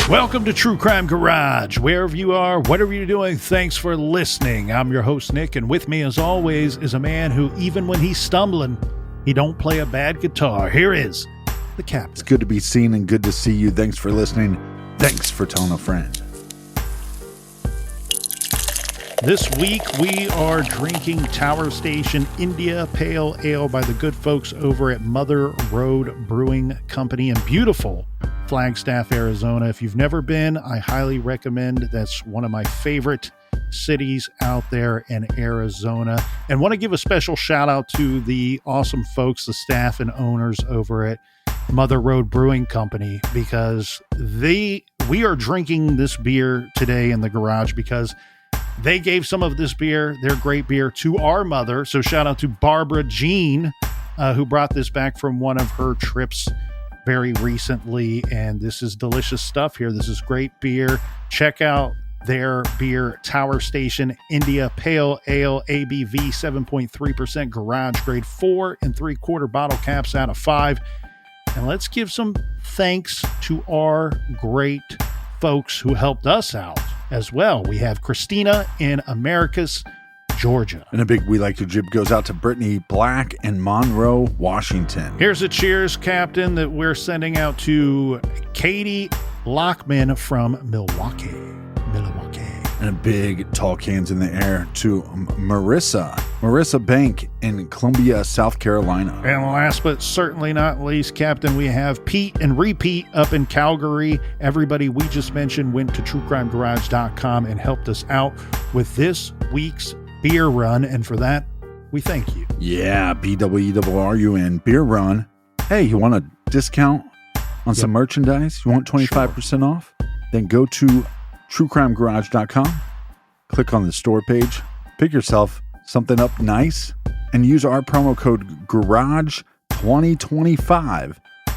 Welcome to True Crime Garage. Wherever you are, whatever you're doing, thanks for listening. I'm your host, Nick, and with me, as always, is a man who, even when he's stumbling, he don't play a bad guitar. Here is the Captain. It's good to be seen and good to see you. Thanks for listening. Thanks for telling a friend. This week, we are drinking Tower Station India Pale Ale by the good folks over at Mother Road Brewing Company in beautiful Flagstaff, Arizona. If you've never been, I highly recommend. That's one of my favorite cities out there in Arizona. And want to give a special shout out to the awesome folks, the staff and owners over at Mother Road Brewing Company, because we are drinking this beer today in the garage because they gave some of this beer, their great beer, to our mother. So shout out to Barbara Jean, who brought this back from one of her trips very recently. And this is delicious stuff here. This is great beer. Check out their beer, Tower Station India Pale Ale, ABV 7.3%, garage grade, 4 3/4 bottle caps out of 5. And let's give some thanks to our great folks who helped us out as well. We have Christina in Americus, Georgia. And a big We Like Your Jib goes out to Brittany Black in Monroe, Washington. Here's a cheers, Captain, that we're sending out to Katie Lockman from Milwaukee. And a big tall cans in the air to Marissa Bank in Columbia, South Carolina. And last but certainly not least, Captain, we have Pete and Repeat up in Calgary. Everybody we just mentioned went to truecrimegarage.com and helped us out with this week's beer run. And for that, we thank you. Yeah, BWERUN beer run. Hey, you want a discount on some merchandise? You want 25% off? Then go to truecrimegarage.com, click on the store page, pick yourself something up nice, and use our promo code GARAGE2025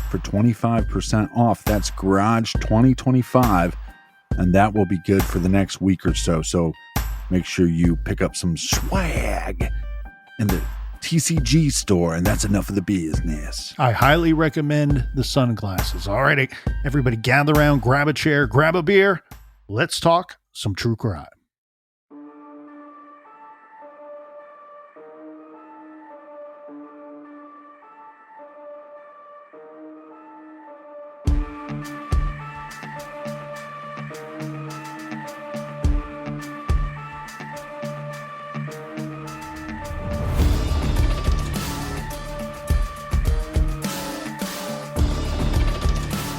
for 25% off. That's GARAGE2025, and that will be good for the next week or so. So make sure you pick up some swag in the TCG store, and that's enough of the business. I highly recommend the sunglasses. All right, everybody gather around, grab a chair, grab a beer. Let's talk some true crime.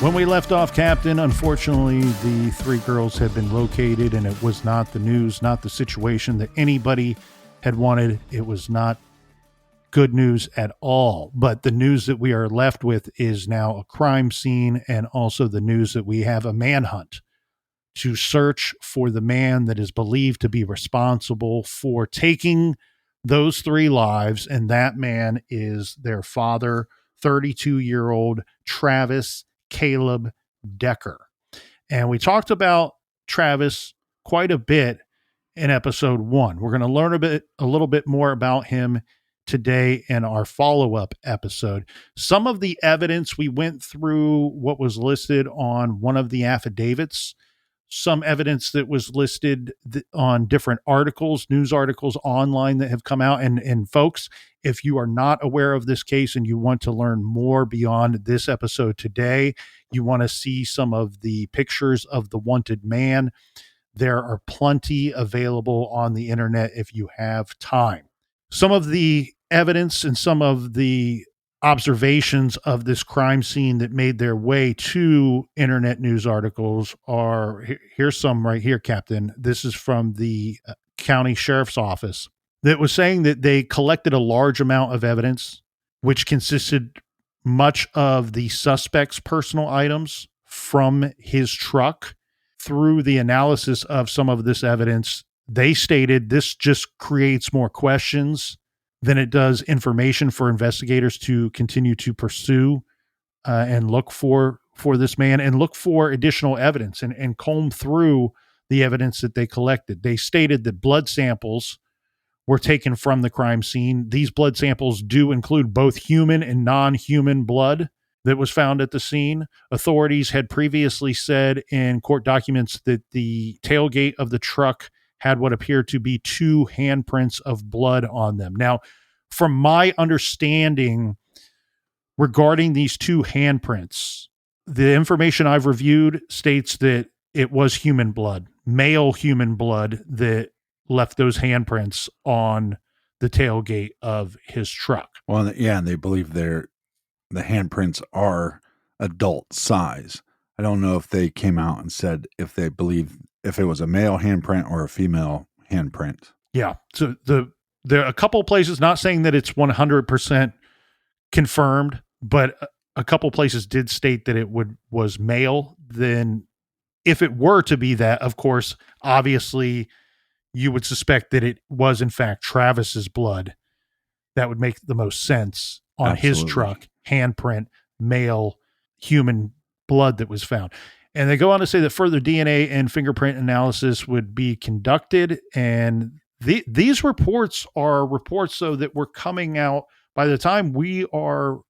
When we left off, Captain, unfortunately, the 3 girls had been located, and it was not the news, not the situation that anybody had wanted. It was not good news at all. But the news that we are left with is now a crime scene, and also the news that we have a manhunt to search for the man that is believed to be responsible for taking those 3 lives, and that man is their father, 32-year-old Travis Caleb Decker. And we talked about Travis quite a bit in episode 1. We're going to learn a little bit more about him today in our follow-up episode. Some of the evidence, we went through what was listed on one of the affidavits, some evidence that was listed on different articles, news articles online that have come out. And folks, if you are not aware of this case and you want to learn more beyond this episode today, you want to see some of the pictures of the wanted man, there are plenty available on the internet if you have time. Some of the evidence and some of the observations of this crime scene that made their way to internet news articles are, here's some right here, Captain. This is from the county sheriff's office that was saying that they collected a large amount of evidence, which consisted much of the suspect's personal items from his truck. Through the analysis of some of this evidence, they stated this just creates more questions than it does information for investigators to continue to pursue and look for this man and look for additional evidence and comb through the evidence that they collected. They stated that blood samples were taken from the crime scene. These blood samples do include both human and non-human blood. that was found at the scene. Authorities had previously said in court documents that the tailgate of the truck had what appeared to be 2 handprints of blood on them. Now, from my understanding regarding these 2 handprints, the information I've reviewed states that it was human blood, male human blood, that left those handprints on the tailgate of his truck. Well, yeah, and they believe the handprints are adult size. I don't know if they came out and said if they believe if it was a male handprint or a female handprint. Yeah. So there are a couple places, not saying that it's 100% confirmed, but a couple places did state that it was male. Then if it were to be that, of course, obviously you would suspect that it was in fact Travis's blood. That would make the most sense on Absolutely. his truck, handprint, male human blood that was found. And they go on to say that further DNA and fingerprint analysis would be conducted. And these reports are reports, though, that were coming out by the time we are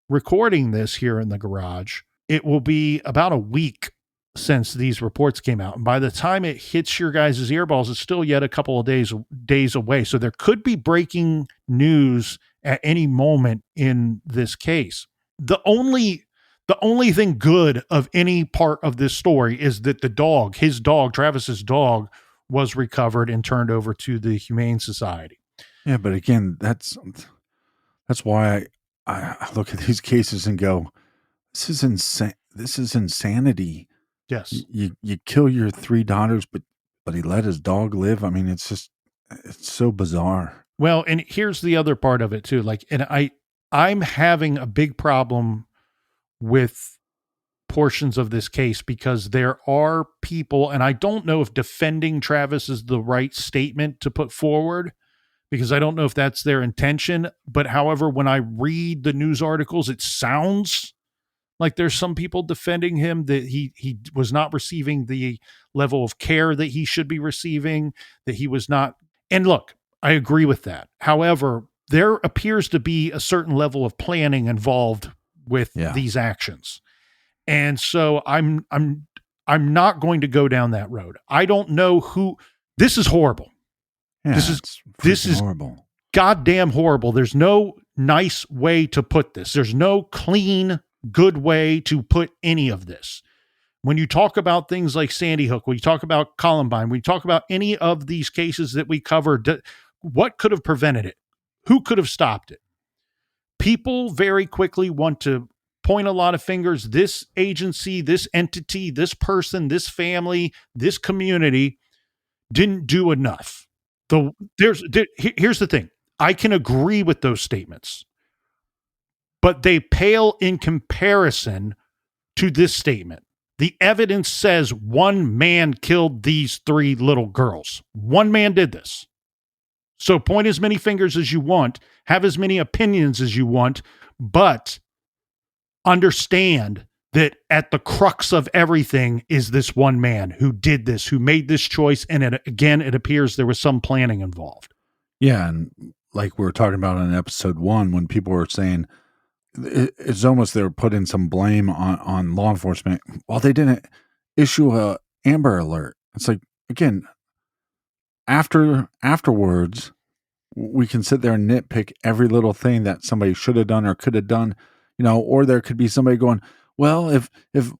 recording this here in the garage. It will be about a week since these reports came out. And by the time it hits your guys' earballs, it's still yet a couple of days away. So there could be breaking news at any moment in this case. The only thing good of any part of this story is that his dog, Travis's dog, was recovered and turned over to the Humane Society. Yeah, but again, that's why I look at these cases and go, this is insane. This is insanity. Yes. You kill your 3 daughters, but he let his dog live. I mean, it's so bizarre. Well, and here's the other part of it too. Like, and I'm having a big problem with portions of this case because there are people, and I don't know if defending Travis is the right statement to put forward, because I don't know if that's their intention. But however, when I read the news articles, it sounds like there's some people defending him, that he was not receiving the level of care that he should be receiving, that he was not. And look, I agree with that. However, there appears to be a certain level of planning involved with these actions. And so I'm not going to go down that road. I don't know who. This is horrible. Yeah, this is horrible. Goddamn horrible. There's no nice way to put this. There's no clean, good way to put any of this. When you talk about things like Sandy Hook, when you talk about Columbine, when you talk about any of these cases that we covered, what could have prevented it? Who could have stopped it? People very quickly want to point a lot of fingers. This agency, this entity, this person, this family, this community didn't do enough. Here's the thing. I can agree with those statements, but they pale in comparison to this statement. The evidence says one man killed these 3 little girls. One man did this. So point as many fingers as you want, have as many opinions as you want, but understand that at the crux of everything is this one man who did this, who made this choice. And it appears there was some planning involved. Yeah. And like we were talking about in episode 1, when people were saying it's almost they were putting some blame on law enforcement while they didn't issue a Amber Alert. It's like, again, afterwards, we can sit there and nitpick every little thing that somebody should have done or could have done, or there could be somebody going, well, if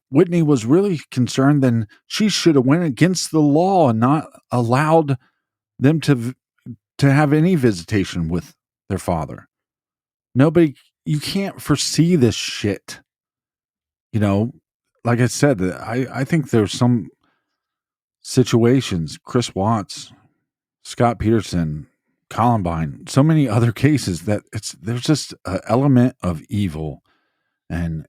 Whitney was really concerned, then she should have went against the law and not allowed them to have any visitation with their father. You can't foresee this shit. Like I said, I think there's some situations, Chris Watts, Scott Peterson, Columbine, so many other cases that there's just an element of evil. And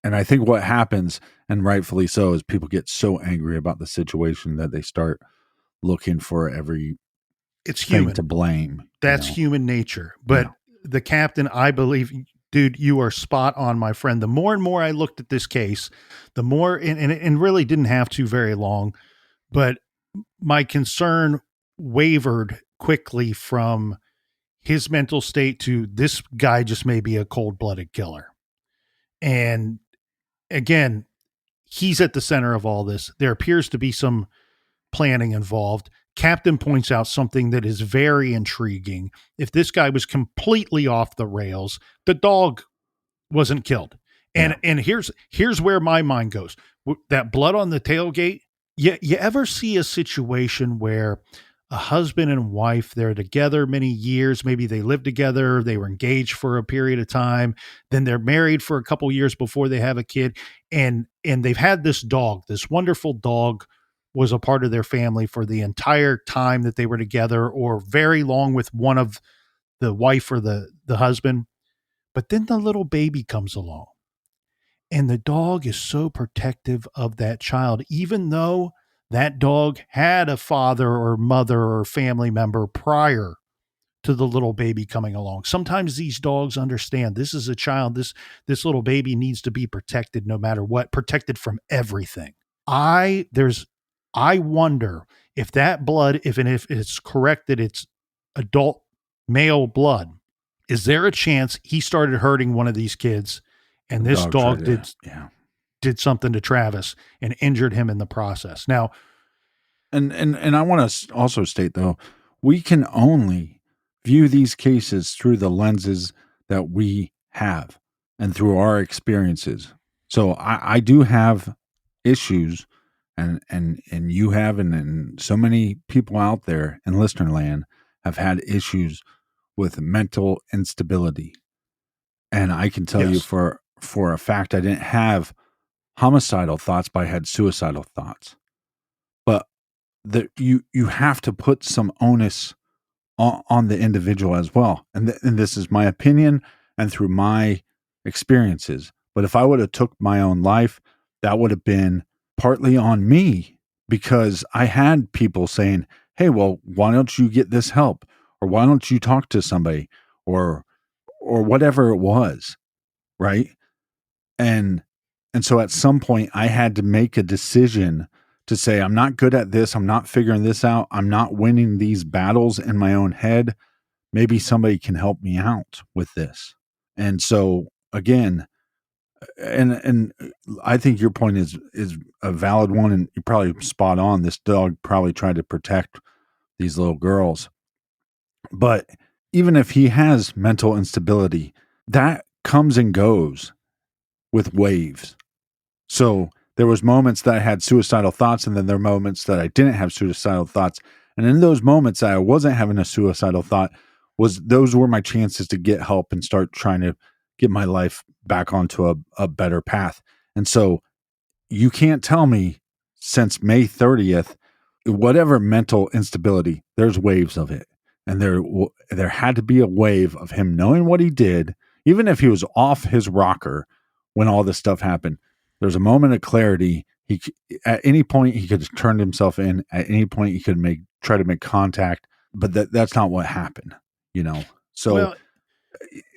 I think what happens, and rightfully so, is people get so angry about the situation that they start looking for every thing to blame. That's human nature. But the captain, I believe, dude, you are spot on, my friend. The more and more I looked at this case, the more, and really didn't have to very long, but my concern wavered quickly from his mental state to this guy just may be a cold-blooded killer. And again, he's at the center of all this. There appears to be some planning involved. Captain points out something that is very intriguing. If this guy was completely off the rails, the dog wasn't killed. And Yeah. and here's where my mind goes. That blood on the tailgate. You ever see a situation where a husband and wife, they're together many years, maybe they lived together, they were engaged for a period of time, then they're married for a couple years before they have a kid, and they've had this dog, this wonderful dog was a part of their family for the entire time that they were together, or very long with one of the wife or the husband. But then the little baby comes along, and the dog is so protective of that child, even though that dog had a father or mother or family member prior to the little baby coming along. Sometimes these dogs understand this is a child. This little baby needs to be protected no matter what, protected from everything. I wonder if that blood, if it's correct that it's adult male blood, is there a chance he started hurting one of these kids and The this dog tried dog to, yeah. did something to Travis and injured him in the process? Now, And I want to also state though, we can only view these cases through the lenses that we have and through our experiences. So I do have issues, and you have, and so many people out there in listener land have had issues with mental instability. And I can tell you yes. for a fact, I didn't have homicidal thoughts, but I had suicidal thoughts. But you have to put some onus on the individual as well. And this is my opinion and through my experiences. But if I would have took my own life, that would have been partly on me, because I had people saying, "Hey, well, why don't you get this help? Or why don't you talk to somebody?" Or whatever it was, right? And and so at some point I had to make a decision to say, I'm not good at this. I'm not figuring this out. I'm not winning these battles in my own head. Maybe somebody can help me out with this. And so again, and I think your point is a valid one, and you're probably spot on. This dog probably tried to protect these little girls. But even if he has mental instability, that comes and goes with waves. So there was moments that I had suicidal thoughts, and then there were moments that I didn't have suicidal thoughts. And in those moments that I wasn't having a suicidal thought, those were my chances to get help and start trying to get my life back onto a better path. And so you can't tell me since May 30th, whatever mental instability, there's waves of it. And there had to be a wave of him knowing what he did, even if he was off his rocker when all this stuff happened. There's a moment of clarity. At any point he could have turned himself in. At any point he could try to make contact, but that's not what happened, you know. So Well,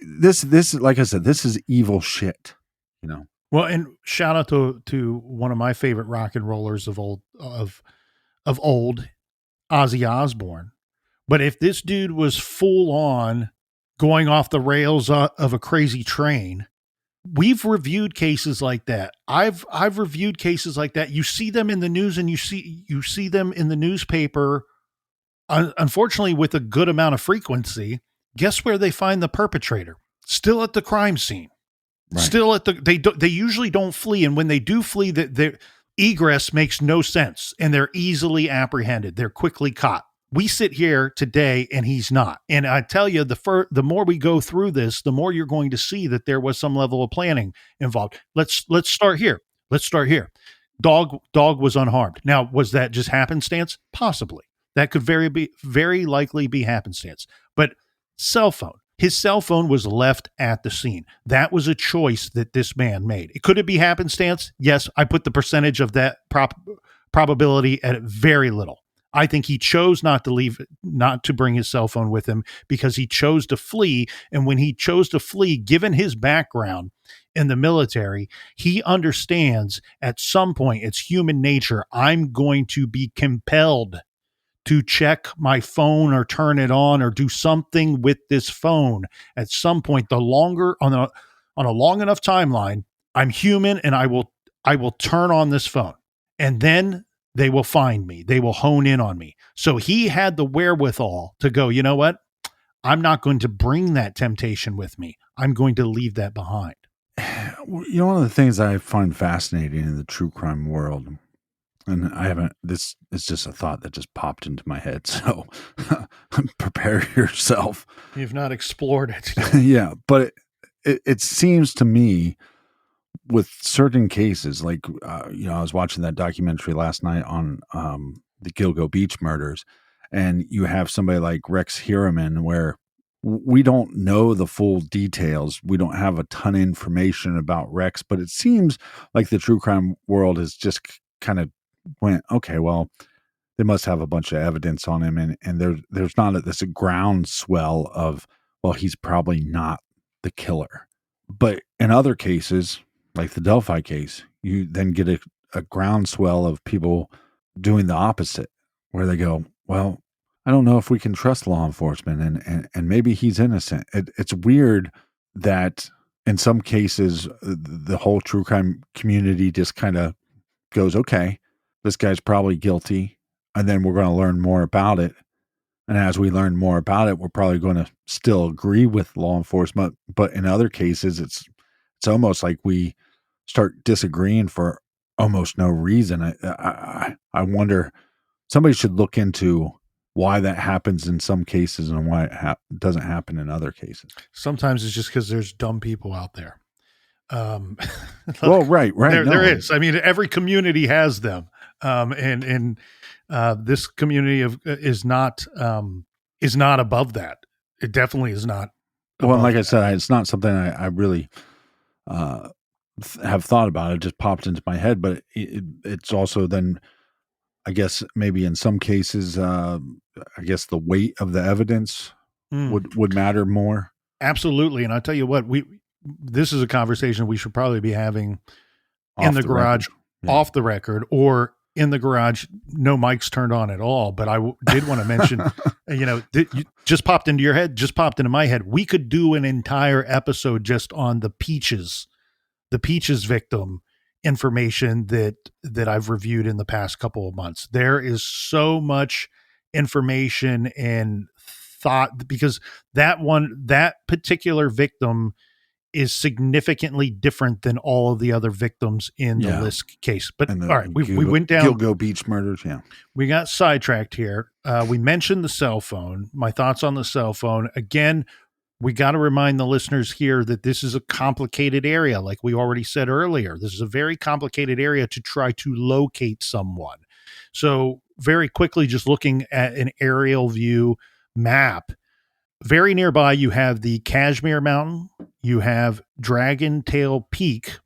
this, like I said, this is evil shit, you know. well, and shout out to one of my favorite rock and rollers of old, Ozzy Osbourne. But if this dude was full on going off the rails of a crazy train, we've reviewed cases like that. I've reviewed cases like that. You see them in the news, and you see them in the newspaper. Unfortunately, with a good amount of frequency. Guess where they find the perpetrator? Still at the crime scene. Right. Still at they usually don't flee, and when they do flee, their egress makes no sense, and they're easily apprehended. They're quickly caught. We sit here today, and he's not. And I tell you, the more we go through this, the more you're going to see that there was some level of planning involved. Let's start here. Let's start here. Dog was unharmed. Now, was that just happenstance? Possibly. That could very likely be happenstance. But cell phone. His cell phone was left at the scene. That was a choice that this man made. Could it be happenstance? Yes, I put the percentage of that probability at very little. I think he chose not to bring his cell phone with him because he chose to flee. And when he chose to flee, given his background in the military, he understands at some point it's human nature. I'm going to be compelled to check my phone or turn it on or do something with this phone at some point. The longer on a long enough timeline, I'm human, and I will turn on this phone, and then they will find me. They will hone in on me. So he had the wherewithal to go, you know what? I'm not going to bring that temptation with me. I'm going to leave that behind. One of the things I find fascinating in the true crime world, and I haven't, this is just a thought that just popped into my head. So prepare yourself. You've not explored it. Yeah. But it seems to me with certain cases, like, I was watching that documentary last night on the Gilgo Beach murders, and you have somebody like Rex Heuermann, where we don't know the full details. We don't have a ton of information about Rex, but it seems like the true crime world has just kind of went, okay, well, they must have a bunch of evidence on him, and there's not this groundswell of, well, he's probably not the killer. But in other cases, like the Delphi case, you then get a groundswell of people doing the opposite, where they go, well, I don't know if we can trust law enforcement, and maybe he's innocent. It's weird that in some cases, the whole true crime community just kind of goes, okay, this guy's probably guilty, and then we're going to learn more about it. And as we learn more about it, we're probably going to still agree with law enforcement. But in other cases, it's almost like we start disagreeing for almost no reason. I wonder, somebody should look into why that happens in some cases and why it doesn't happen in other cases. Sometimes it's just because there's dumb people out there. Well, right. There is. I mean, every community has them, and this community is not above that. It definitely is not. Well, like I said, it's not something I really have thought about. It just popped into my head, but it's also then, I guess, maybe in some cases, I guess the weight of the evidence would matter more. Absolutely. And I'll tell you what, this is a conversation we should probably be having in the garage, off the record, or in the garage, no mics turned on at all. But I did want to mention, just popped into your head, just popped into my head. We could do an entire episode just on the Peaches victim information that I've reviewed in the past couple of months. There is so much information and thought, because that particular victim is significantly different than all of the other victims in the Lisk case. But all right, we went down Gilgo Beach murders. Yeah, we got sidetracked here. We mentioned the cell phone. My thoughts on the cell phone. Again, we got to remind the listeners here that this is a complicated area. Like we already said earlier, this is a very complicated area to try to locate someone. So very quickly, just looking at an aerial view map, very nearby, you have the Kashmir Mountain, you have Dragon Tail Peak,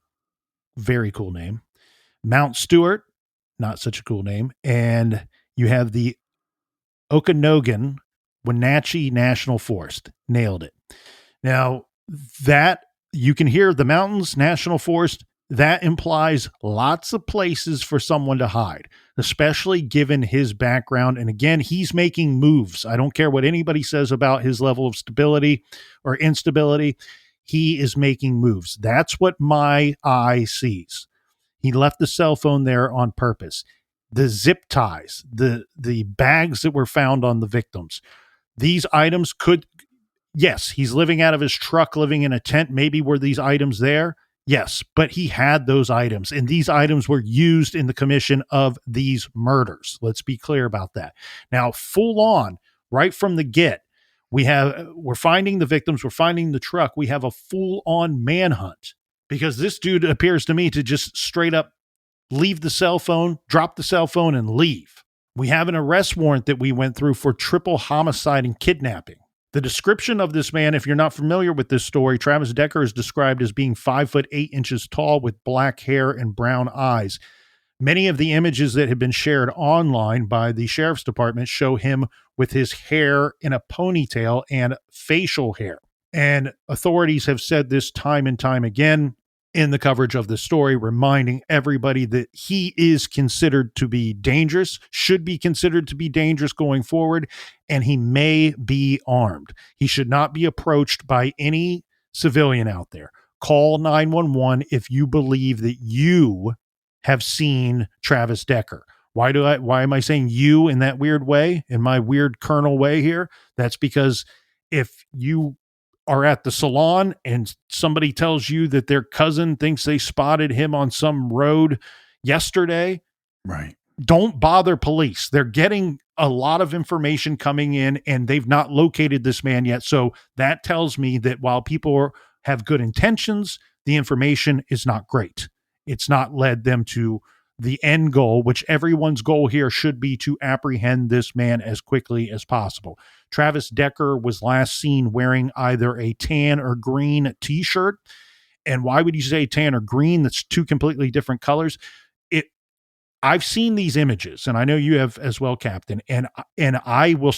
very cool name, Mount Stewart, not such a cool name, and you have the Okanogan Wenatchee National Forest. Nailed it. Now, that you can hear the mountains, National Forest, that implies lots of places for someone to hide, especially given his background. And again, he's making moves. I don't care what anybody says about his level of stability or instability. He is making moves. That's what my eye sees. He left the cell phone there on purpose. The zip ties, the bags that were found on the victims, these items could, yes, he's living out of his truck, living in a tent. Maybe were these items there? Yes, but he had those items, and these items were used in the commission of these murders. Let's be clear about that. Now, full on, right from the get, we're finding the victims, we're finding the truck. We have a full on manhunt, because this dude appears to me to just straight up leave the cell phone, drop the cell phone, and leave. We have an arrest warrant that we went through for triple homicide and kidnapping. The description of this man, if you're not familiar with this story, Travis Decker is described as being 5'8" tall with black hair and brown eyes. Many of the images that have been shared online by the sheriff's department show him with his hair in a ponytail and facial hair. And authorities have said this time and time again in the coverage of the story, reminding everybody that he is considered to be dangerous, should be considered to be dangerous going forward, and he may be armed. He should not be approached by any civilian out there. call 911 if you believe that you have seen Travis Decker. Why am I saying you in that weird way, in my weird Colonel way here? That's because if you are at the salon and somebody tells you that their cousin thinks they spotted him on some road yesterday, Right. don't bother police. They're getting a lot of information coming in and they've not located this man yet. So that tells me that while people have good intentions, the information is not great. It's not led them to the end goal, which everyone's goal here should be to apprehend this man as quickly as possible. Travis Decker was last seen wearing either a tan or green t-shirt. And why would you say tan or green? That's two completely different colors. I've seen these images, and I know you have as well, Captain, and I will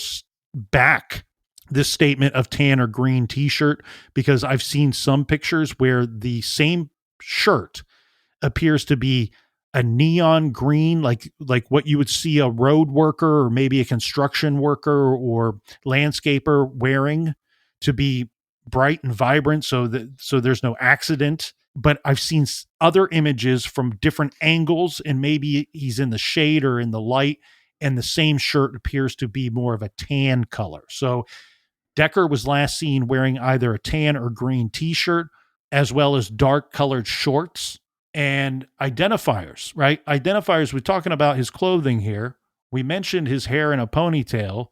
back this statement of tan or green t-shirt because I've seen some pictures where the same shirt appears to be a neon green, like what you would see a road worker or maybe a construction worker or landscaper wearing, to be bright and vibrant so there's no accident. But I've seen other images from different angles, and maybe he's in the shade or in the light, and the same shirt appears to be more of a tan color. So Decker was last seen wearing either a tan or green t-shirt, as well as dark colored shorts. And identifiers, right? Identifiers, we're talking about his clothing here. We mentioned his hair in a ponytail,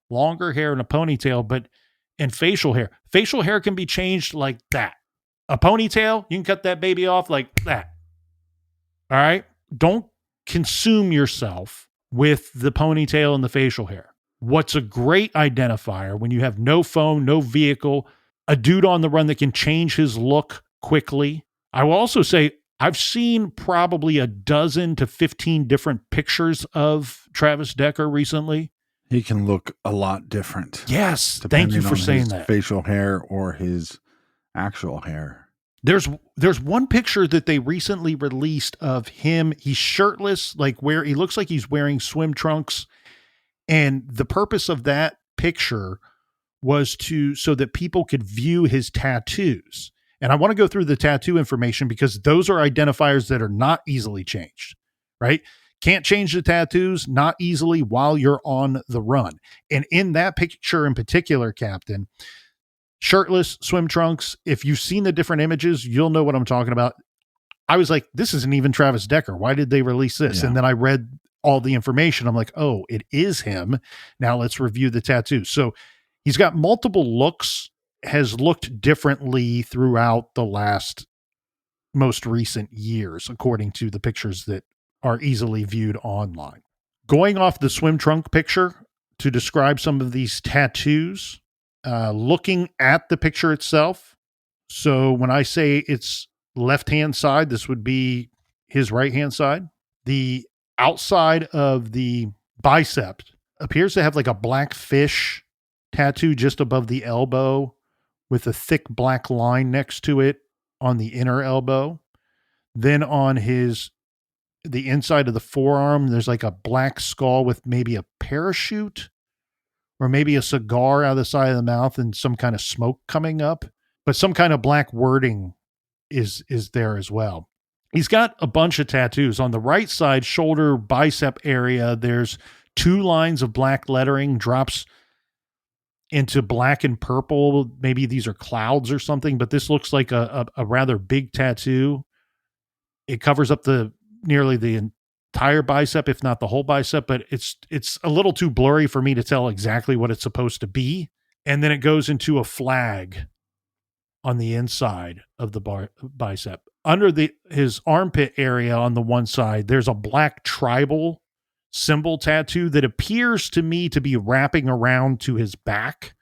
longer hair in a ponytail, and facial hair. Facial hair can be changed like that. A ponytail, you can cut that baby off like that. All right? Don't consume yourself with the ponytail and the facial hair. What's a great identifier when you have no phone, no vehicle, a dude on the run that can change his look quickly? I will also say I've seen probably a 12 to 15 different pictures of Travis Decker recently. He can look a lot different. Yes. Thank you for saying that. Facial hair or his actual hair. There's one picture that they recently released of him. He's shirtless, he looks like he's wearing swim trunks. And the purpose of that picture was so that people could view his tattoos. And I want to go through the tattoo information because those are identifiers that are not easily changed, right? Can't change the tattoos, not easily while you're on the run. And in that picture in particular, Captain, shirtless, swim trunks. If you've seen the different images, you'll know what I'm talking about. I was like, this isn't even Travis Decker. Why did they release this? Yeah. And then I read all the information. I'm like, oh, it is him. Now let's review the tattoos. So he's got multiple looks, has looked differently throughout the most recent years, according to the pictures that are easily viewed online. Going off the swim trunk picture to describe some of these tattoos, looking at the picture itself. So when I say it's left-hand side, this would be his right-hand side. The outside of the bicep appears to have like a black fish tattoo just above the elbow with a thick black line next to it on the inner elbow. Then on the inside of the forearm, there's like a black skull with maybe a parachute or maybe a cigar out of the side of the mouth and some kind of smoke coming up, but some kind of black wording is there as well. He's got a bunch of tattoos. On the right side, shoulder, bicep area, there's 2 lines of black lettering, drops into black and purple. Maybe these are clouds or something, but this looks like a rather big tattoo. It covers up nearly the entire bicep, if not the whole bicep, but it's a little too blurry for me to tell exactly what it's supposed to be. And then it goes into a flag on the inside of the bicep. Under his armpit area on the one side, there's a black tribal symbol tattoo that appears to me to be wrapping around to his back.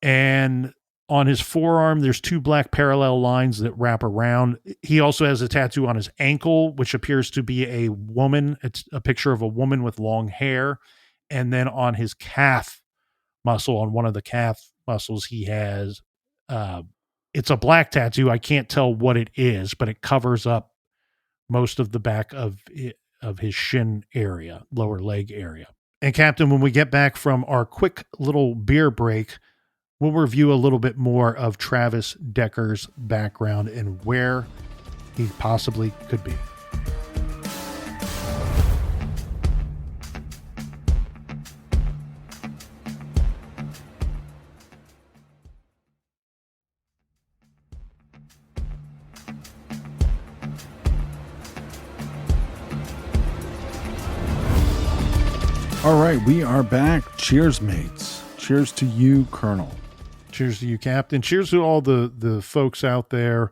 And on his forearm, there's 2 black parallel lines that wrap around. He also has a tattoo on his ankle, which appears to be a woman. It's a picture of a woman with long hair. And then on his calf muscle, on one of the calf muscles, he has, it's a black tattoo. I can't tell what it is, but it covers up most of the back of his shin area, lower leg area. And Captain, when we get back from our quick little beer break, we'll review a little bit more of Travis Decker's background and where he possibly could be. All right, we are back. Cheers, mates. Cheers to you, Colonel. Cheers to you, Captain. Cheers to all the folks out there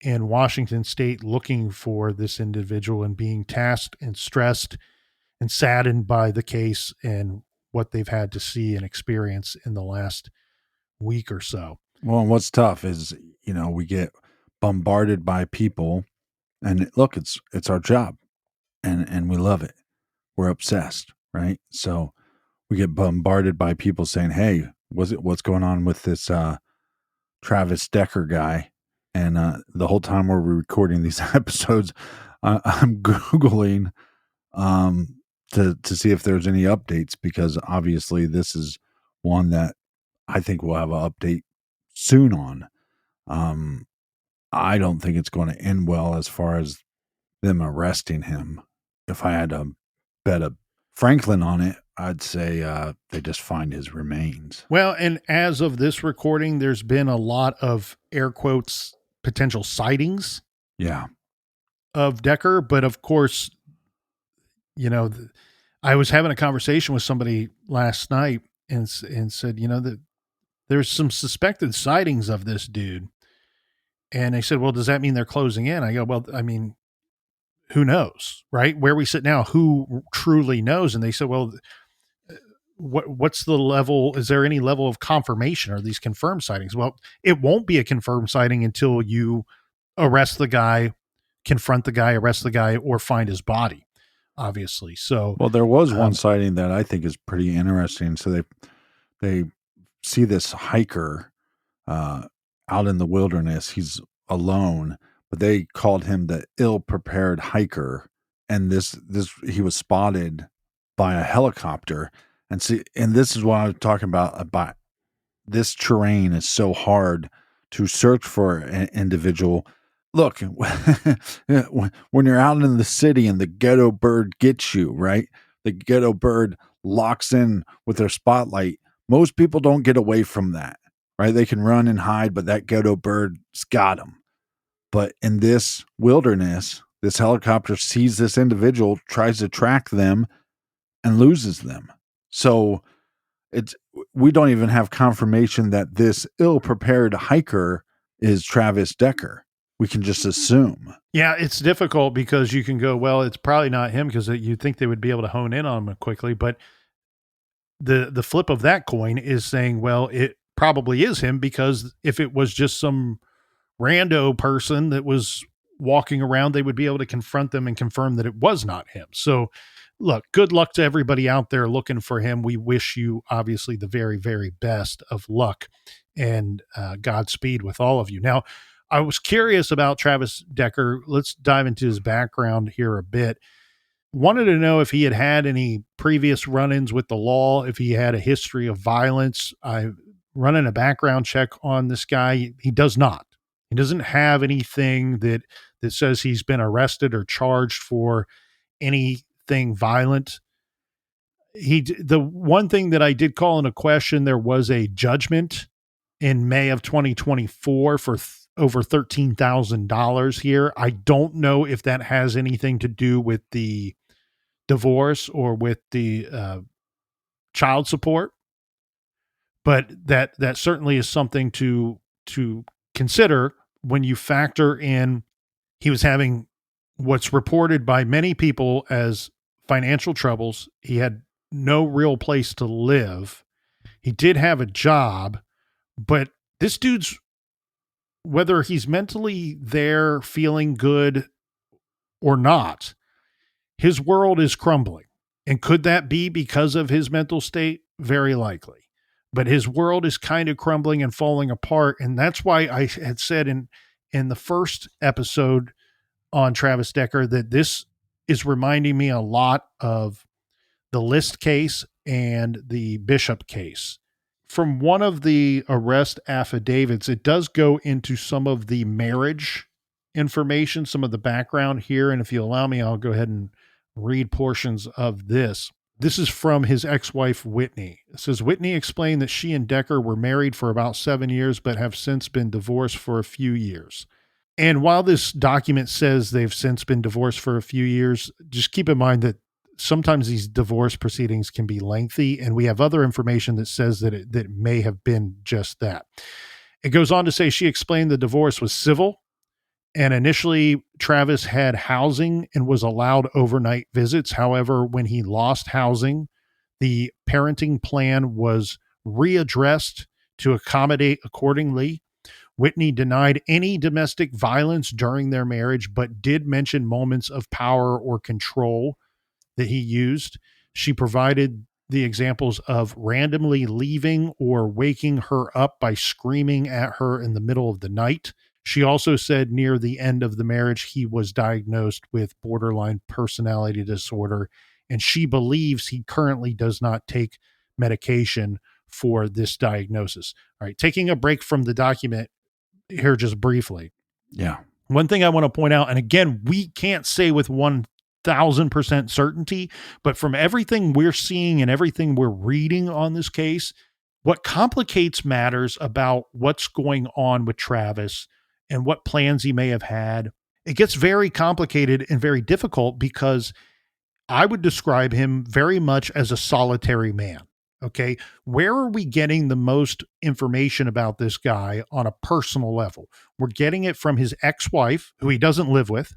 in Washington State looking for this individual and being tasked and stressed and saddened by the case and what they've had to see and experience in the last week or so. Well, and what's tough is, we get bombarded by people, and look, it's our job, and we love it. We're obsessed, right? So we get bombarded by people saying, "Hey, what's going on with this Travis Decker guy?" And the whole time we're recording these episodes, I'm Googling to see if there's any updates, because obviously this is one that I think we'll have an update soon on. I don't think it's going to end well as far as them arresting him. If I had to bet a Franklin on it, I'd say they just find his remains. Well, and as of this recording, there's been a lot of air quotes potential sightings Yeah. of Decker, but of course, I was having a conversation with somebody last night and said, that there's some suspected sightings of this dude. And they said, well, does that mean they're closing in? I go, well, I mean, who knows, right? Where we sit now, who truly knows? And they said, well, what's the level? Is there any level of confirmation? Are these confirmed sightings? Well, it won't be a confirmed sighting until you arrest the guy, confront the guy, arrest the guy, or find his body, obviously. So, well, there was one sighting that I think is pretty interesting. So they see this hiker out in the wilderness. He's alone, but they called him the ill-prepared hiker. And this he was spotted by a helicopter. And this is what I was talking about this terrain is so hard to search for an individual. Look, when you're out in the city and the ghetto bird gets you, right? The ghetto bird locks in with their spotlight. Most people don't get away from that, right? They can run and hide, but that ghetto bird's got them. But in this wilderness, this helicopter sees this individual, tries to track them, and loses them. So we don't even have confirmation that this ill-prepared hiker is Travis Decker. We can just assume. Yeah, it's difficult because you can go, well, it's probably not him, because you'd think they would be able to hone in on him quickly. But the flip of that coin is saying, well, it probably is him, because if it was just some rando person that was walking around, they would be able to confront them and confirm that it was not him. So look, good luck to everybody out there looking for him. We wish you obviously the very, very best of luck and Godspeed with all of you. Now, I was curious about Travis Decker. Let's dive into his background here a bit. Wanted to know if he had any previous run-ins with the law, if he had a history of violence. I running a background check on this guy. He does not. He doesn't have anything that says he's been arrested or charged for anything violent. The one thing that I did call into question, there was a judgment in May of 2024 for over $13,000 here. I don't know if that has anything to do with the divorce or with the child support, but that certainly is something to consider when you factor in he was having what's reported by many people as financial troubles. He had no real place to live. He did have a job, but this dude's, whether he's mentally there feeling good or not, his world is crumbling. And could that be because of his mental state? Very likely. But his world is kind of crumbling and falling apart. And that's why I had said in the first episode on Travis Decker that this is reminding me a lot of the List case and the Bishop case. from one of the arrest affidavits, it does go into some of the marriage information, some of the background here. And if you allow me, I'll go ahead and read portions of this. This is from his ex-wife, Whitney. It says, Whitney explained that she and Decker were married for about 7 years, but have since been divorced for a few years. And while this document says they've since been divorced for a few years, just keep in mind that sometimes these divorce proceedings can be lengthy, and we have other information that says that it may have been just that. It goes on to say she explained the divorce was civil, and initially Travis had housing and was allowed overnight visits. However, when he lost housing, the parenting plan was readdressed to accommodate accordingly. Whitney denied any domestic violence during their marriage, but did mention moments of power or control that he used. She provided the examples of randomly leaving or waking her up by screaming at her in the middle of the night. She also said near the end of the marriage, he was diagnosed with borderline personality disorder, and she believes he currently does not take medication for this diagnosis. All right, taking a break from the document here just briefly. Yeah. One thing I want to point out, and again, we can't say with 1,000% certainty, but from everything we're seeing and everything we're reading on this case, what complicates matters about what's going on with Travis and what plans he may have had, it gets very complicated and very difficult because I would describe him very much as a solitary man. Okay. Where are we getting the most information about this guy on a personal level? We're getting it from his ex-wife, who he doesn't live with.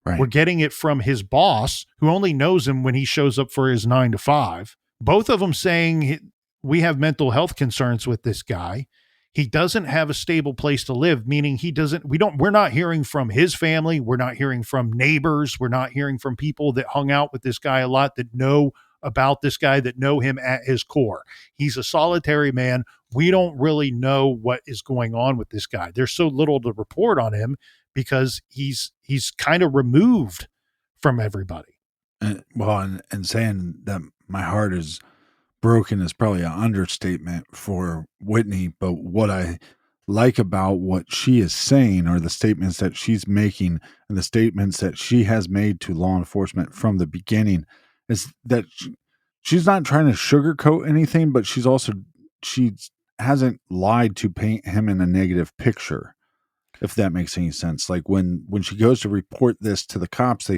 Right. We're getting it from his boss, who only knows him when he shows up for his 9 to 5. Both of them saying we have mental health concerns with this guy. He doesn't have a stable place to live, meaning we're not hearing from his family. We're not hearing from neighbors. We're not hearing from people that hung out with this guy a lot, that know about this guy, that know him at his core. He's a solitary man. We don't really know what is going on with this guy. There's so little to report on him because he's kind of removed from everybody. And saying that my heart is broken is probably an understatement for Whitney, but what I like about what she is saying are the statements that she's making and the statements that she has made to law enforcement from the beginning is that she's not trying to sugarcoat anything, but she hasn't lied to paint him in a negative picture, if that makes any sense. Like when she goes to report this to the cops,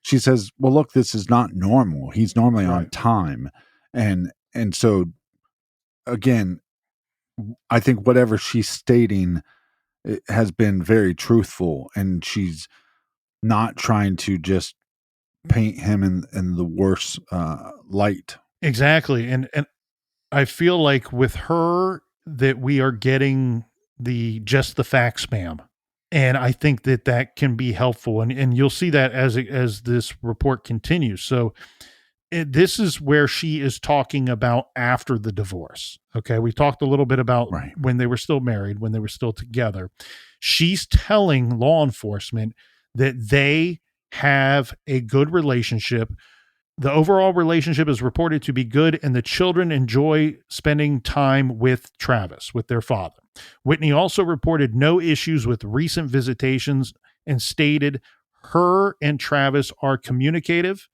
she says, well, look, this is not normal. He's normally on time. And so again, I think whatever she's stating has been very truthful, and she's not trying to just paint him in the worst light. Exactly. And I feel like with her that we are getting just the facts, ma'am. And I think that can be helpful. And you'll see that as this report continues. So this is where she is talking about after the divorce. Okay. We talked a little bit about when they were still married, when they were still together. She's telling law enforcement that they have a good relationship. The overall relationship is reported to be good, and the children enjoy spending time with Travis, with their father. Whitney also reported no issues with recent visitations and stated her and Travis are communicative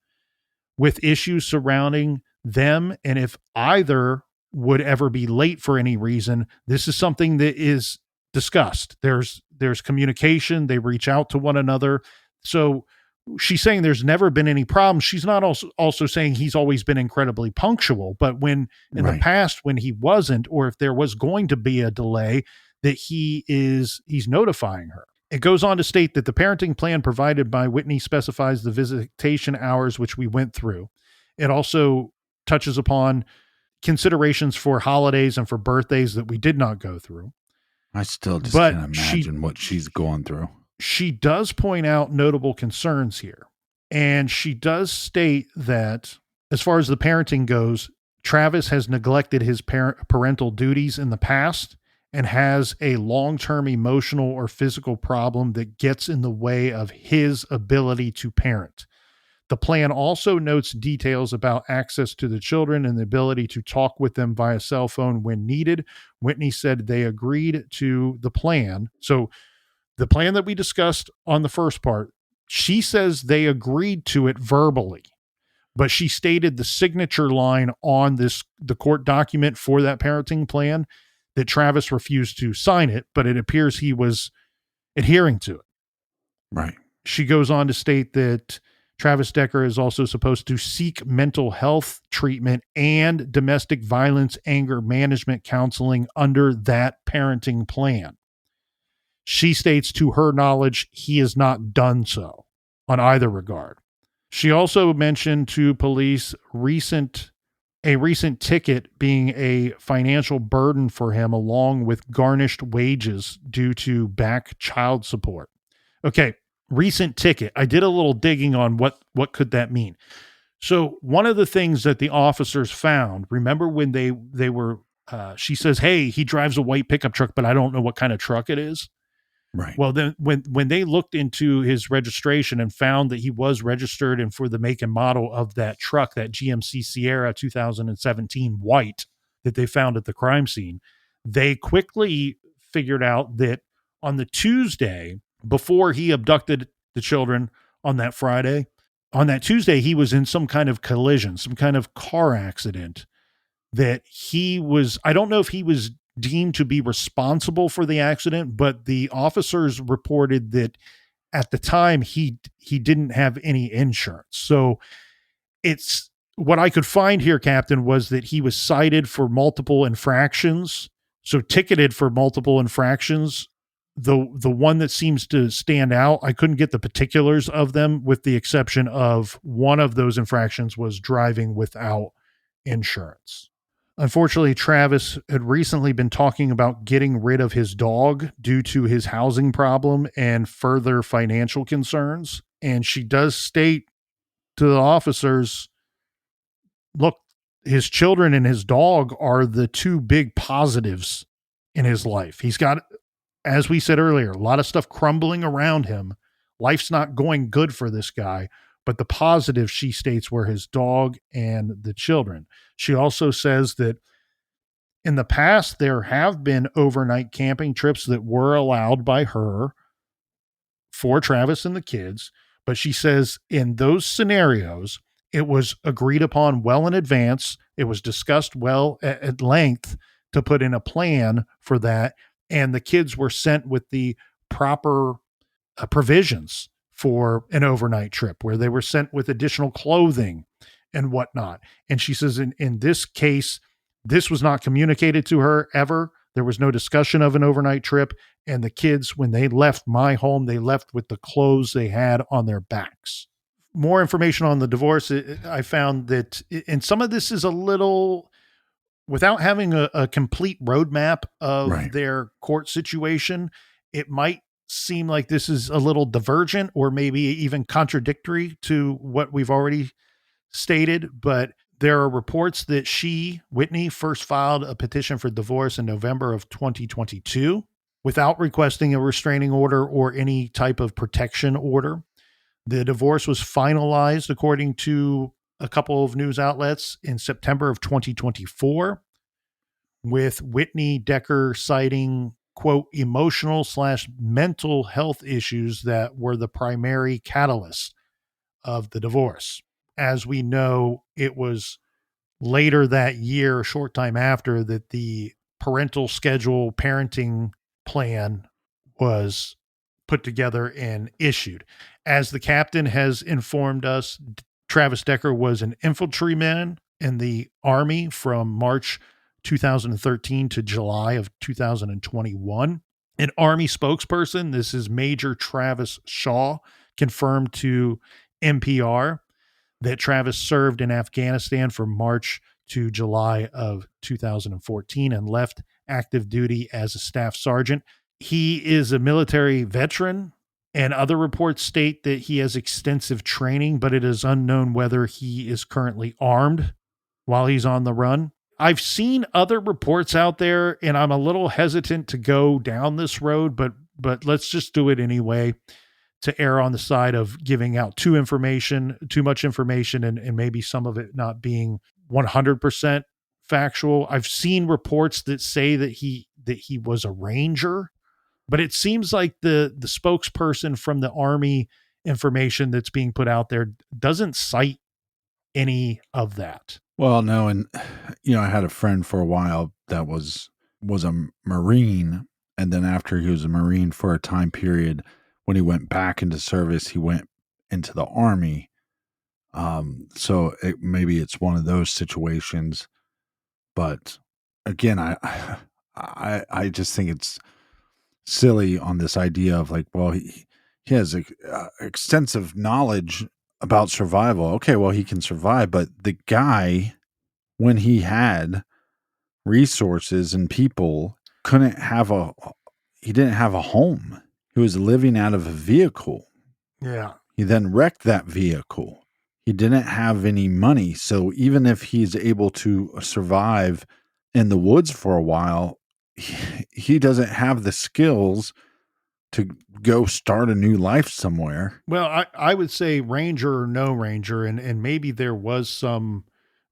with issues surrounding them. And if either would ever be late for any reason, this is something that is discussed. There's communication. They reach out to one another. So she's saying there's never been any problems. She's not also saying he's always been incredibly punctual, but when in the past, when he wasn't, or if there was going to be a delay, that he's notifying her. It goes on to state that the parenting plan provided by Whitney specifies the visitation hours, which we went through. It also touches upon considerations for holidays and for birthdays that we did not go through. I still just can't imagine what she's going through. She does point out notable concerns here. And she does state that as far as the parenting goes, Travis has neglected his parental duties in the past and has a long-term emotional or physical problem that gets in the way of his ability to parent. The plan also notes details about access to the children and the ability to talk with them via cell phone when needed. Whitney said they agreed to the plan. So the plan that we discussed on the first part, she says they agreed to it verbally, but she stated the signature line on the court document for that parenting plan that Travis refused to sign it, but it appears he was adhering to it. Right. She goes on to state that Travis Decker is also supposed to seek mental health treatment and domestic violence anger management counseling under that parenting plan. She states to her knowledge, he has not done so on either regard. She also mentioned to police a recent ticket being a financial burden for him, along with garnished wages due to back child support. Okay, recent ticket. I did a little digging on what could that mean. So one of the things that the officers found, remember when they were, she says, hey, he drives a white pickup truck, but I don't know what kind of truck it is. Right. Well, then when they looked into his registration and found that he was registered and for the make and model of that truck, that GMC Sierra 2017 white that they found at the crime scene, they quickly figured out that on the Tuesday before he abducted the children on that Friday, on that Tuesday, he was in some kind of collision, some kind of car accident that I don't know if he was deemed to be responsible for the accident, but the officers reported that at the time he didn't have any insurance. So it's what I could find here, Captain, was that he was cited for multiple infractions. So ticketed for multiple infractions. The one that seems to stand out, I couldn't get the particulars of them, with the exception of one of those infractions was driving without insurance. Unfortunately, Travis had recently been talking about getting rid of his dog due to his housing problem and further financial concerns. And she does state to the officers, look, his children and his dog are the two big positives in his life. He's got, as we said earlier, a lot of stuff crumbling around him. Life's not going good for this guy. But the positives, she states, were his dog and the children. She also says that in the past, there have been overnight camping trips that were allowed by her for Travis and the kids. But she says in those scenarios, it was agreed upon well in advance. It was discussed well at length to put in a plan for that. And the kids were sent with the proper provisions for an overnight trip, where they were sent with additional clothing and whatnot. And she says in this case, this was not communicated to her ever. There was no discussion of an overnight trip. And the kids, when they left my home, they left with the clothes they had on their backs. More information on the divorce. I found that, and some of this is a little, without having a complete roadmap of Right. their court situation, it might seem like this is a little divergent or maybe even contradictory to what we've already stated. But there are reports that Whitney, first filed a petition for divorce in November of 2022 without requesting a restraining order or any type of protection order. The divorce was finalized, according to a couple of news outlets, in September of 2024, with Whitney Decker citing, quote, emotional/mental health issues that were the primary catalyst of the divorce. As we know, it was later that year, a short time after, that the parental schedule parenting plan was put together and issued. As the captain has informed us, Travis Decker was an infantryman in the Army from March 2013 to July of 2021. An Army spokesperson, this is Major Travis Shaw, confirmed to NPR that Travis served in Afghanistan from March to July of 2014 and left active duty as a staff sergeant. He is a military veteran, and other reports state that he has extensive training, but it is unknown whether he is currently armed while he's on the run. I've seen other reports out there, and I'm a little hesitant to go down this road, but let's just do it anyway. to err on the side of giving out too much information, and maybe some of it not being 100% factual. I've seen reports that say that he was a ranger, but it seems like the spokesperson from the Army information that's being put out there doesn't cite any of that. Well, no, and I had a friend for a while that was a Marine, and then after he was a Marine for a time period, when he went back into service, he went into the Army. So maybe it's one of those situations, but again, I just think it's silly on this idea of like, well, he has extensive knowledge about survival. Okay, well, he can survive, but the guy, when he had resources and people, he didn't have a home. He was living out of a vehicle. Yeah. He then wrecked that vehicle. He didn't have any money. So even if he's able to survive in the woods for a while, he doesn't have the skills to go start a new life somewhere. Well, I would say ranger or no ranger, and maybe there was some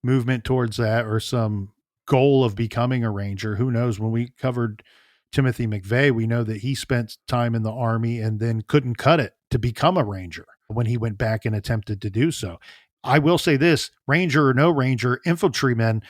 movement towards that or some goal of becoming a ranger. Who knows? When we covered Timothy McVeigh, we know that he spent time in the Army and then couldn't cut it to become a ranger when he went back and attempted to do so. I will say this, ranger or no ranger, infantrymen,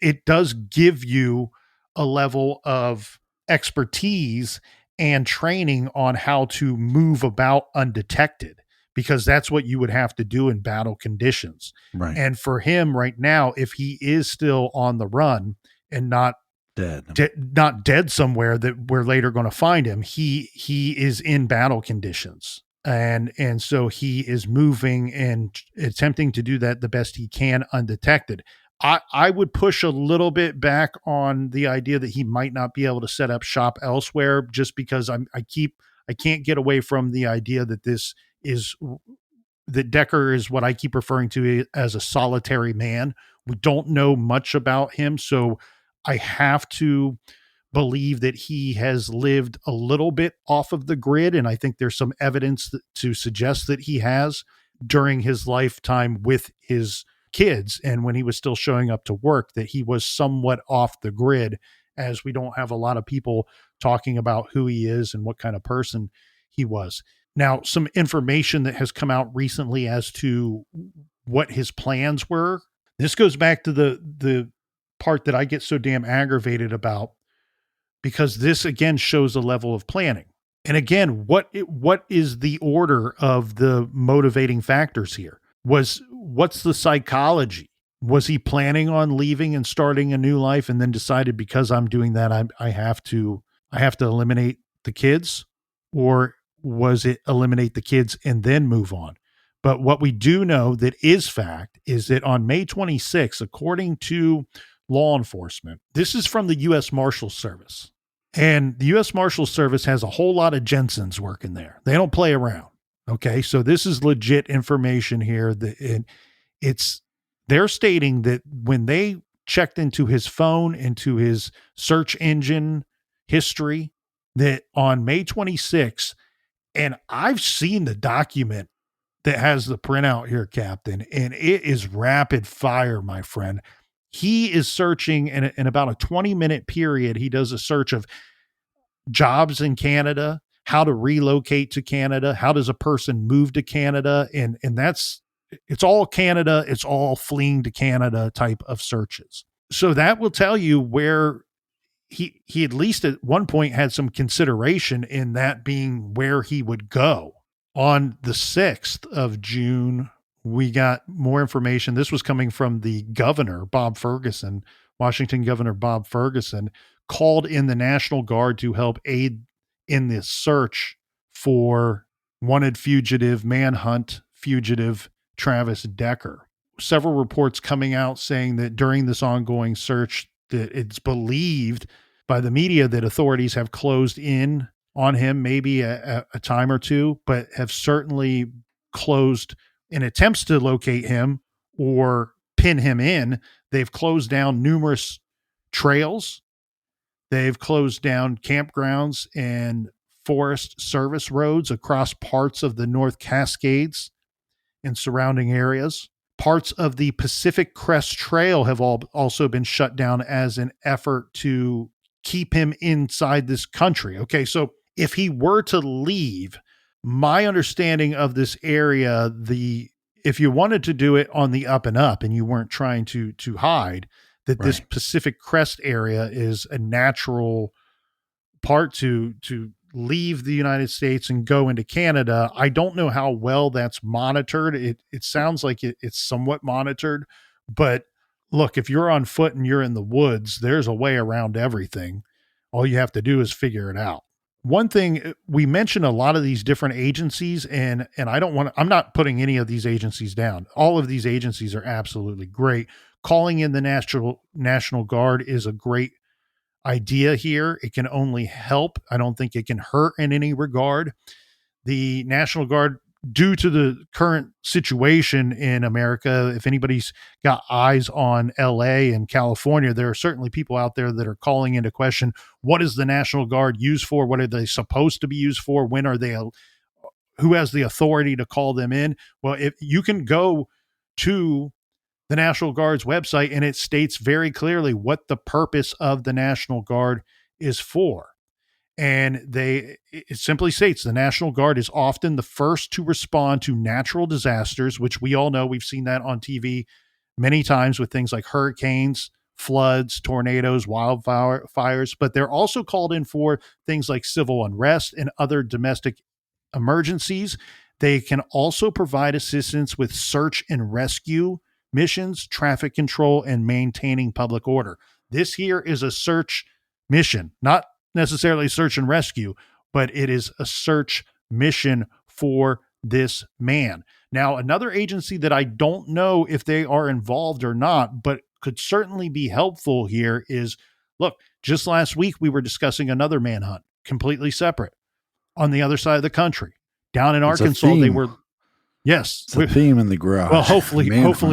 it does give you a level of expertise and training on how to move about undetected, because that's what you would have to do in battle conditions. Right. And for him right now, if he is still on the run and not dead somewhere that we're later going to find him, he is in battle conditions. And so he is moving and attempting to do that the best he can undetected. I would push a little bit back on the idea that he might not be able to set up shop elsewhere, just because I can't get away from the idea that that Decker is what I keep referring to as a solitary man. We don't know much about him, so I have to believe that he has lived a little bit off of the grid, and I think there's some evidence to suggest that he has during his lifetime with his kids and when he was still showing up to work, that he was somewhat off the grid, as we don't have a lot of people talking about who he is and what kind of person he was. Now, some information that has come out recently as to what his plans were. This goes back to the part that I get so damn aggravated about, because this again shows a level of planning. And again, what is the order of the motivating factors here? What's the psychology? Was he planning on leaving and starting a new life and then decided, because I'm doing that, I have to eliminate the kids? Or was it eliminate the kids and then move on? But what we do know that is fact is that on May 26th, according to law enforcement, this is from the U.S. Marshals Service. And the U.S. Marshals Service has a whole lot of Jensens working there. They don't play around. Okay. So this is legit information here. They're stating that when they checked into his phone, into his search engine history, that on May 26th, and I've seen the document that has the printout here, Captain, and it is rapid fire, my friend. He is searching in about a 20-minute period. He does a search of jobs in Canada, how to relocate to Canada, how does a person move to Canada, and it's all Canada, it's all fleeing to Canada type of searches. So that will tell you where he at least at one point had some consideration in that being where he would go. On the 6th of June, we got more information. This was coming from the governor, Bob Ferguson, Washington Governor Bob Ferguson, called in the National Guard to help aid in this search for wanted fugitive, manhunt fugitive Travis Decker. Several reports coming out saying that during this ongoing search, that it's believed by the media that authorities have closed in on him maybe a time or two, but have certainly closed in attempts to locate him or pin him in. They've closed down numerous trails. They've closed down campgrounds and Forest Service roads across parts of the North Cascades and surrounding areas. Parts of the Pacific Crest Trail have also been shut down as an effort to keep him inside this country. Okay, so if he were to leave, my understanding of this area, if you wanted to do it on the up and up and you weren't trying to hide, that this Right. Pacific Crest area is a natural part to leave the United States and go into Canada. I don't know how well that's monitored. It sounds like it's somewhat monitored, but look, if you're on foot and you're in the woods, there's a way around everything. All you have to do is figure it out. One thing, we mentioned a lot of these different agencies, and I'm not putting any of these agencies down. All of these agencies are absolutely great. Calling in the National Guard is a great idea here. It can only help. I don't think it can hurt in any regard. The National Guard, due to the current situation in America, if anybody's got eyes on LA and California, there are certainly people out there that are calling into question, what is the National Guard used for? What are they supposed to be used for? When are they, who has the authority to call them in? Well, if you can go to the National Guard's website, and it states very clearly what the purpose of the National Guard is for. And it simply states the National Guard is often the first to respond to natural disasters, which we all know. We've seen that on TV many times with things like hurricanes, floods, tornadoes, wildfires, but they're also called in for things like civil unrest and other domestic emergencies. They can also provide assistance with search and rescue missions, traffic control, and maintaining public order. This here is a search mission, not necessarily search and rescue, but it is a search mission for this man. Now, another agency that I don't know if they are involved or not, but could certainly be helpful here is, look, just last week we were discussing another manhunt, completely separate, on the other side of the country. Down in Arkansas, they were, yes. It's a theme in the garage. Well, hopefully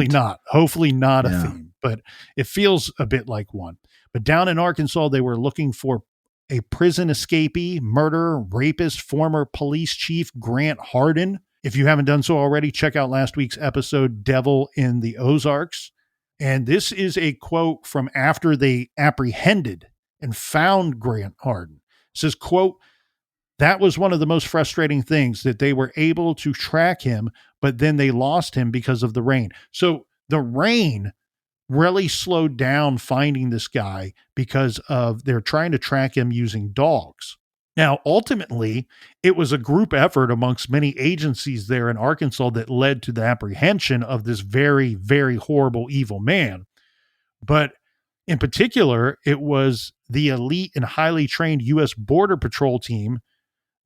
not. Hopefully not a Yeah. theme, but it feels a bit like one. But down in Arkansas, they were looking for a prison escapee, murderer, rapist, former police chief Grant Hardin. If you haven't done so already, check out last week's episode, Devil in the Ozarks. And this is a quote from after they apprehended and found Grant Hardin. It says, quote, "That was one of the most frustrating things, that they were able to track him, but then they lost him because of the rain." So the rain really slowed down finding this guy because of they're trying to track him using dogs. Now, ultimately, it was a group effort amongst many agencies there in Arkansas that led to the apprehension of this very, very horrible, evil man. But in particular, it was the elite and highly trained U.S. Border Patrol team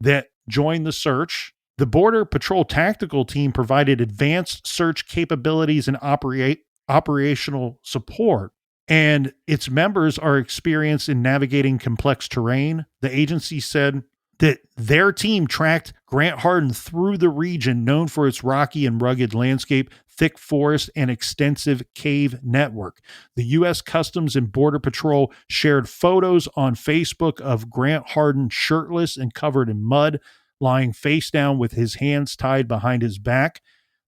that joined the search. The Border Patrol tactical team provided advanced search capabilities and operational support, and its members are experienced in navigating complex terrain. The agency said that their team tracked Grant Hardin through the region known for its rocky and rugged landscape, thick forest, and extensive cave network. The U.S. Customs and Border Patrol shared photos on Facebook of Grant Hardin shirtless and covered in mud, lying face down with his hands tied behind his back.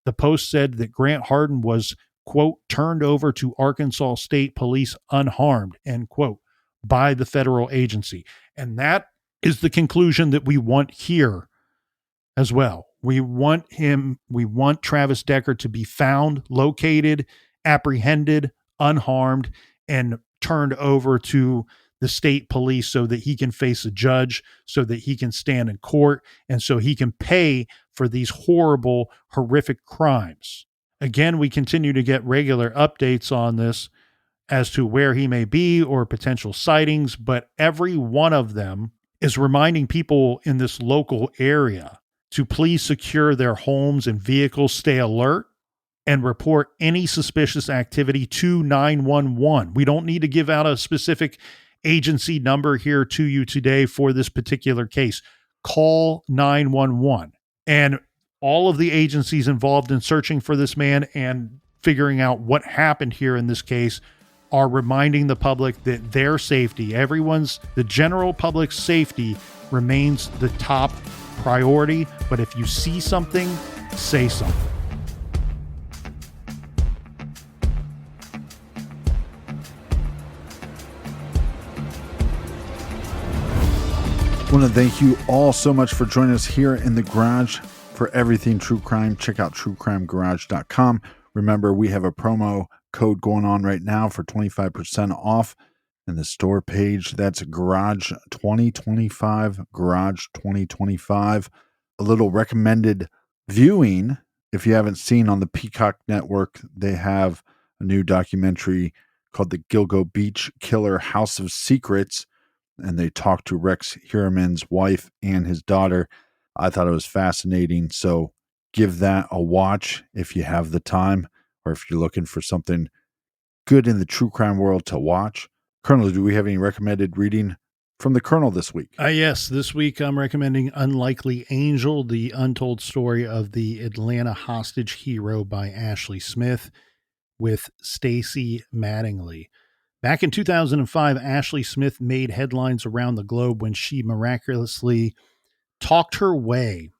The post said that Grant Hardin was, quote, turned over to Arkansas State Police unharmed, end quote, by the federal agency. And that is the conclusion that we want here as well. We want Travis Decker to be found, located, apprehended, unharmed, and turned over to the state police so that he can face a judge, so that he can stand in court, and so he can pay for these horrible, horrific crimes. Again, we continue to get regular updates on this as to where he may be or potential sightings, but every one of them is reminding people in this local area to please secure their homes and vehicles, stay alert, and report any suspicious activity to 911. We don't need to give out a specific agency number here to you today for this particular case. Call 911. And all of the agencies involved in searching for this man and figuring out what happened here in this case are reminding the public that their safety, the general public's safety remains the top priority. But if you see something, say something. I want to thank you all so much for joining us here in the garage. For everything true crime, check out truecrimegarage.com. Remember, we have a promo code going on right now for 25% off in the store page. That's Garage 2025, Garage 2025. A little recommended viewing. If you haven't seen on the Peacock Network, they have a new documentary called The Gilgo Beach Killer House of Secrets, and they talked to Rex Heuermann's wife and his daughter. I thought it was fascinating, so give that a watch if you have the time, or if you're looking for something good in the true crime world to watch. Colonel, do we have any recommended reading from the Colonel this week? Yes, this week I'm recommending Unlikely Angel, the untold story of the Atlanta hostage hero by Ashley Smith with Stacey Mattingly. Back in 2005, Ashley Smith made headlines around the globe when she miraculously talked her way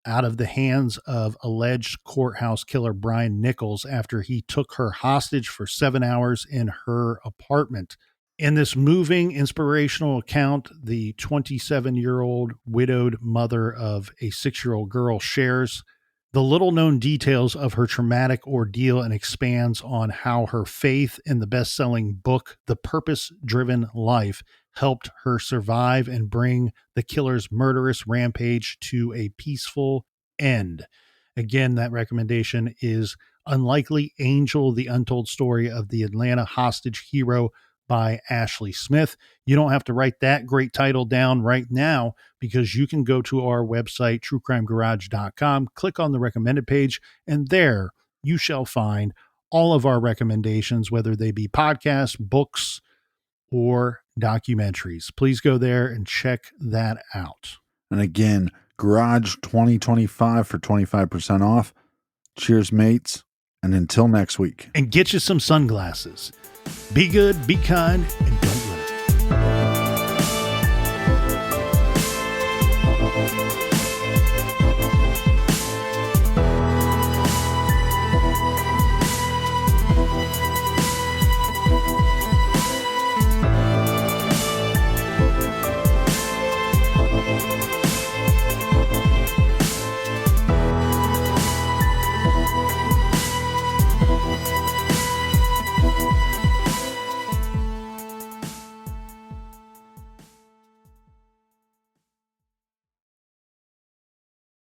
out of the hands of alleged courthouse killer Brian Nichols after he took her hostage for 7 hours in her apartment. In this moving, inspirational account, the 27-year-old widowed mother of a 6-year-old girl shares the little-known details of her traumatic ordeal and expands on how her faith in the best-selling book, The Purpose-Driven Life, helped her survive and bring the killer's murderous rampage to a peaceful end. Again, that recommendation is Unlikely Angel, the untold story of the Atlanta hostage hero by Ashley Smith. You don't have to write that great title down right now, because you can go to our website, truecrimegarage.com, click on the recommended page, and there you shall find all of our recommendations, whether they be podcasts, books, or documentaries. Please go there and check that out. And again, Garage 2025 for 25% off. Cheers, mates. And until next week. And get you some sunglasses. Be good, be kind, and don't